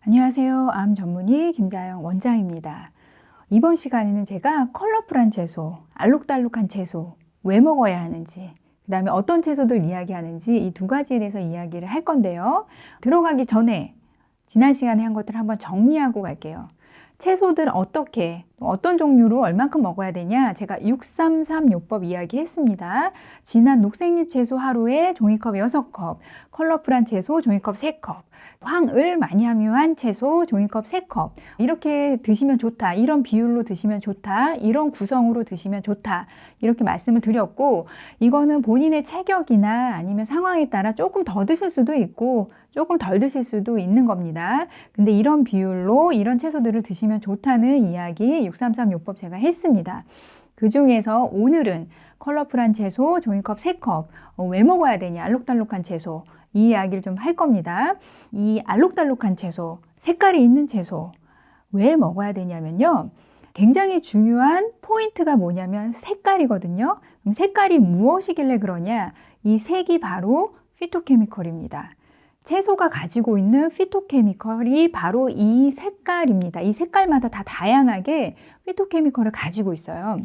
안녕하세요. 암 전문의 김자영 원장입니다. 이번 시간에는 제가 컬러풀한 채소, 알록달록한 채소 왜 먹어야 하는지, 그 다음에 어떤 채소들 이야기하는지 이 두 가지에 대해서 이야기를 할 건데요. 들어가기 전에 지난 시간에 한 것들을 한번 정리하고 갈게요. 채소들 어떻게, 어떤 종류로 얼만큼 먹어야 되냐, 제가 633요법 이야기했습니다. 진한 녹색잎 채소 하루에 종이컵 6컵, 컬러풀한 채소 종이컵 3컵, 황을 많이 함유한 채소 종이컵 3컵, 이렇게 드시면 좋다, 이런 비율로 드시면 좋다, 이런 구성으로 드시면 좋다, 이렇게 말씀을 드렸고, 이거는 본인의 체격이나 아니면 상황에 따라 조금 더 드실 수도 있고 조금 덜 드실 수도 있는 겁니다. 근데 이런 비율로 이런 채소들을 드시면 좋다는 이야기 633요법 제가 했습니다. 그 중에서 오늘은 컬러풀한 채소 종이컵 3컵, 왜 먹어야 되냐, 알록달록한 채소, 이 이야기를 좀 할 겁니다. 이 알록달록한 채소, 색깔이 있는 채소 왜 먹어야 되냐면요, 굉장히 중요한 포인트가 뭐냐면 색깔이거든요. 그럼 색깔이 무엇이길래 그러냐, 이 색이 바로 피토케미컬입니다. 채소가 가지고 있는 피토케미컬이 바로 이 색깔입니다. 이 색깔마다 다 다양하게 피토케미컬을 가지고 있어요.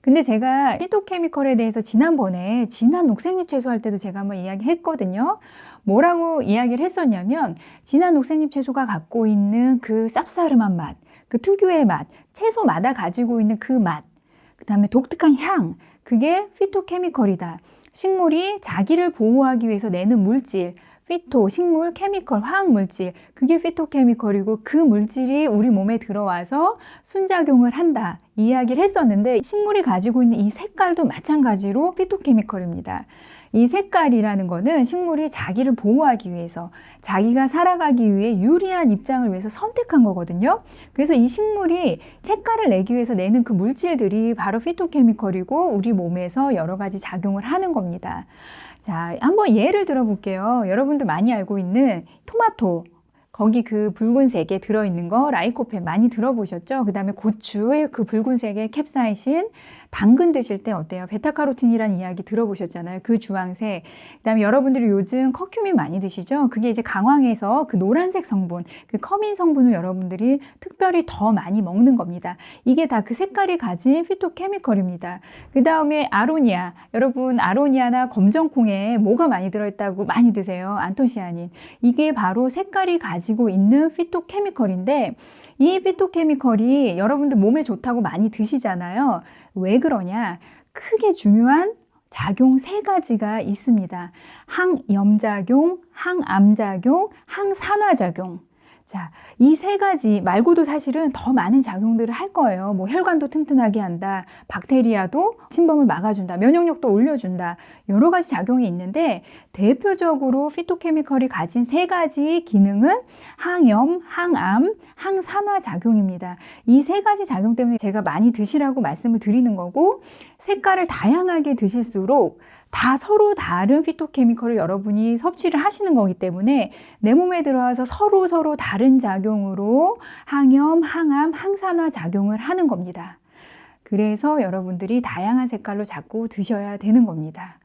근데 제가 피토케미컬에 대해서 지난번에 진한 녹색잎 채소 할 때도 제가 한번 이야기했거든요. 뭐라고 이야기를 했었냐면, 진한 녹색잎 채소가 갖고 있는 그 쌉싸름한 맛, 그 특유의 맛, 채소마다 가지고 있는 그 맛, 그 다음에 독특한 향, 그게 피토케미컬이다. 식물이 자기를 보호하기 위해서 내는 물질, 피토, 식물, 케미컬, 화학물질, 그게 피토케미컬이고 그 물질이 우리 몸에 들어와서 순작용을 한다, 이 이야기를 했었는데, 식물이 가지고 있는 이 색깔도 마찬가지로 피토케미컬입니다. 이 색깔이라는 거는 식물이 자기를 보호하기 위해서, 자기가 살아가기 위해 유리한 입장을 위해서 선택한 거거든요. 그래서 이 식물이 색깔을 내기 위해서 내는 그 물질들이 바로 피토케미컬이고 우리 몸에서 여러 가지 작용을 하는 겁니다. 자, 한번 예를 들어 볼게요. 여러분들 많이 알고 있는 토마토, 거기 그 붉은색에 들어있는 거 라이코펜 많이 들어보셨죠? 그 다음에 고추의 그 붉은색의 캡사이신, 당근 드실 때 어때요? 베타카로틴이라는 이야기 들어보셨잖아요. 그 주황색. 그 다음에 여러분들이 요즘 커큐민 많이 드시죠? 그게 이제 강황에서 그 노란색 성분, 그 커민 성분을 여러분들이 특별히 더 많이 먹는 겁니다. 이게 다 그 색깔이 가진 피토케미컬입니다. 그 다음에 아로니아, 여러분 아로니아나 검정콩에 뭐가 많이 들어있다고 많이 드세요? 안토시아닌. 이게 바로 색깔이 가지고 있는 피토케미컬인데, 이 피토케미컬이 여러분들 몸에 좋다고 많이 드시잖아요. 왜 그러냐? 크게 중요한 작용 3가지가 있습니다. 항염작용, 항암작용, 항산화작용. 자, 이 3가지 말고도 사실은 더 많은 작용들을 할 거예요. 뭐 혈관도 튼튼하게 한다, 박테리아도 침범을 막아준다, 면역력도 올려준다, 여러 가지 작용이 있는데, 대표적으로 피토케미컬이 가진 3가지 기능은 항염, 항암, 항산화 작용입니다. 이 3가지 작용 때문에 제가 많이 드시라고 말씀을 드리는 거고, 색깔을 다양하게 드실수록 다 서로 다른 피토케미컬을 여러분이 섭취를 하시는 거기 때문에 내 몸에 들어와서 서로 다른 작용으로 항염, 항암, 항산화 작용을 하는 겁니다. 그래서 여러분들이 다양한 색깔로 자꾸 드셔야 되는 겁니다.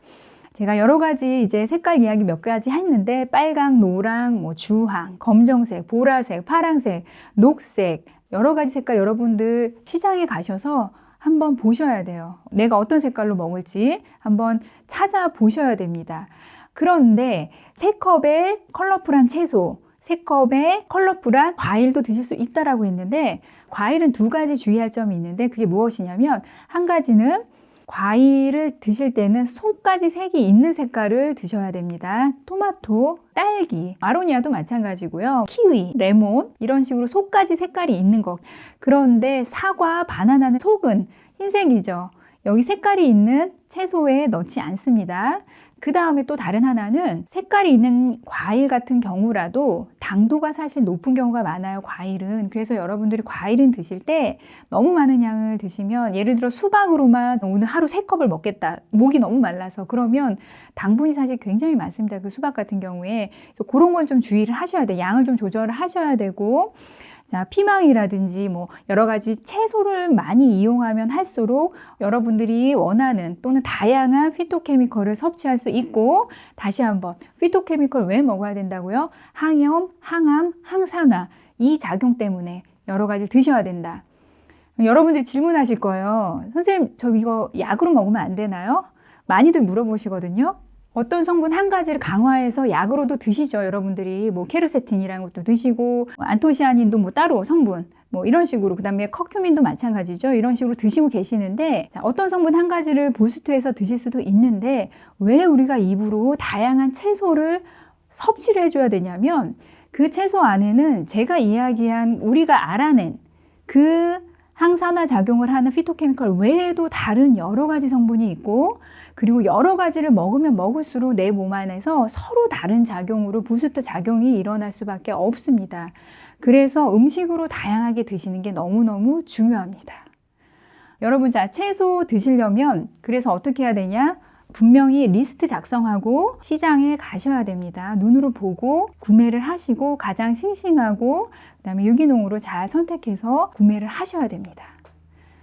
제가 여러 가지 이제 색깔 이야기 몇 가지 했는데, 빨강, 노랑, 뭐 주황, 검정색, 보라색, 파랑색, 녹색, 여러 가지 색깔 여러분들 시장에 가셔서 한번 보셔야 돼요. 내가 어떤 색깔로 먹을지 한번 찾아보셔야 됩니다. 그런데 3컵의 컬러풀한 채소, 3컵의 컬러풀한 과일도 드실 수 있다라고 했는데, 과일은 2가지 주의할 점이 있는데, 그게 무엇이냐면, 한 가지는 과일을 드실 때는 속까지 색이 있는 색깔을 드셔야 됩니다. 토마토, 딸기, 아로니아도 마찬가지고요. 키위, 레몬, 이런 식으로 속까지 색깔이 있는 것. 그런데 사과, 바나나는 속은 흰색이죠. 여기 색깔이 있는 채소에 넣지 않습니다. 그 다음에 또 다른 하나는, 색깔이 있는 과일 같은 경우라도 당도가 사실 높은 경우가 많아요, 과일은. 그래서 여러분들이 과일은 드실 때 너무 많은 양을 드시면, 예를 들어 수박으로만 오늘 하루 3컵을 먹겠다, 목이 너무 말라서, 그러면 당분이 사실 굉장히 많습니다, 그 수박 같은 경우에. 그래서 그런 건 좀 주의를 하셔야 돼요. 양을 좀 조절을 하셔야 되고, 자, 피망이라든지 뭐 여러 가지 채소를 많이 이용하면 할수록 여러분들이 원하는 또는 다양한 피토케미컬을 섭취할 수 있고, 다시 한번 피토케미컬 왜 먹어야 된다고요? 항염, 항암, 항산화 이 작용 때문에 여러 가지 드셔야 된다. 여러분들이 질문하실 거예요. 선생님, 저 이거 약으로 먹으면 안 되나요? 많이들 물어보시거든요. 어떤 성분 한 가지를 강화해서 약으로도 드시죠. 여러분들이 뭐 케르세틴이라는 것도 드시고, 안토시아닌도 뭐 따로 성분 뭐 이런 식으로, 그 다음에 커큐민도 마찬가지죠. 이런 식으로 드시고 계시는데, 자, 어떤 성분 한 가지를 부스트해서 드실 수도 있는데 왜 우리가 입으로 다양한 채소를 섭취를 해줘야 되냐면, 그 채소 안에는 제가 이야기한 우리가 알아낸 그 항산화 작용을 하는 피토케미컬 외에도 다른 여러 가지 성분이 있고, 그리고 여러 가지를 먹으면 먹을수록 내 몸 안에서 서로 다른 작용으로 부스트 작용이 일어날 수밖에 없습니다. 그래서 음식으로 다양하게 드시는 게 너무너무 중요합니다. 여러분, 자, 채소 드시려면 그래서 어떻게 해야 되냐? 분명히 리스트 작성하고 시장에 가셔야 됩니다. 눈으로 보고 구매를 하시고 가장 싱싱하고 그다음에 유기농으로 잘 선택해서 구매를 하셔야 됩니다.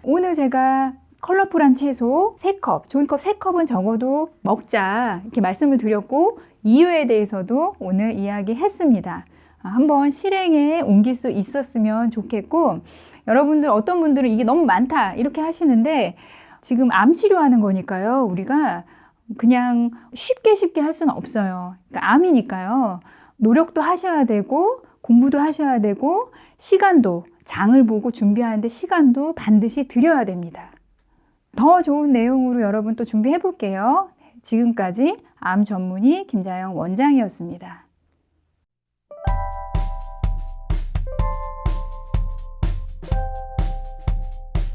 오늘 제가 컬러풀한 채소 3컵, 종이컵 3컵은 적어도 먹자 이렇게 말씀을 드렸고, 이유에 대해서도 오늘 이야기했습니다. 한번 실행에 옮길 수 있었으면 좋겠고, 여러분들 어떤 분들은 이게 너무 많다 이렇게 하시는데, 지금 암 치료하는 거니까요. 우리가 그냥 쉽게 할 수는 없어요. 그러니까 암이니까요. 노력도 하셔야 되고 공부도 하셔야 되고 시간도, 장을 보고 준비하는데 시간도 반드시 들여야 됩니다. 더 좋은 내용으로 여러분 또 준비해 볼게요. 지금까지 암 전문의 김자영 원장이었습니다.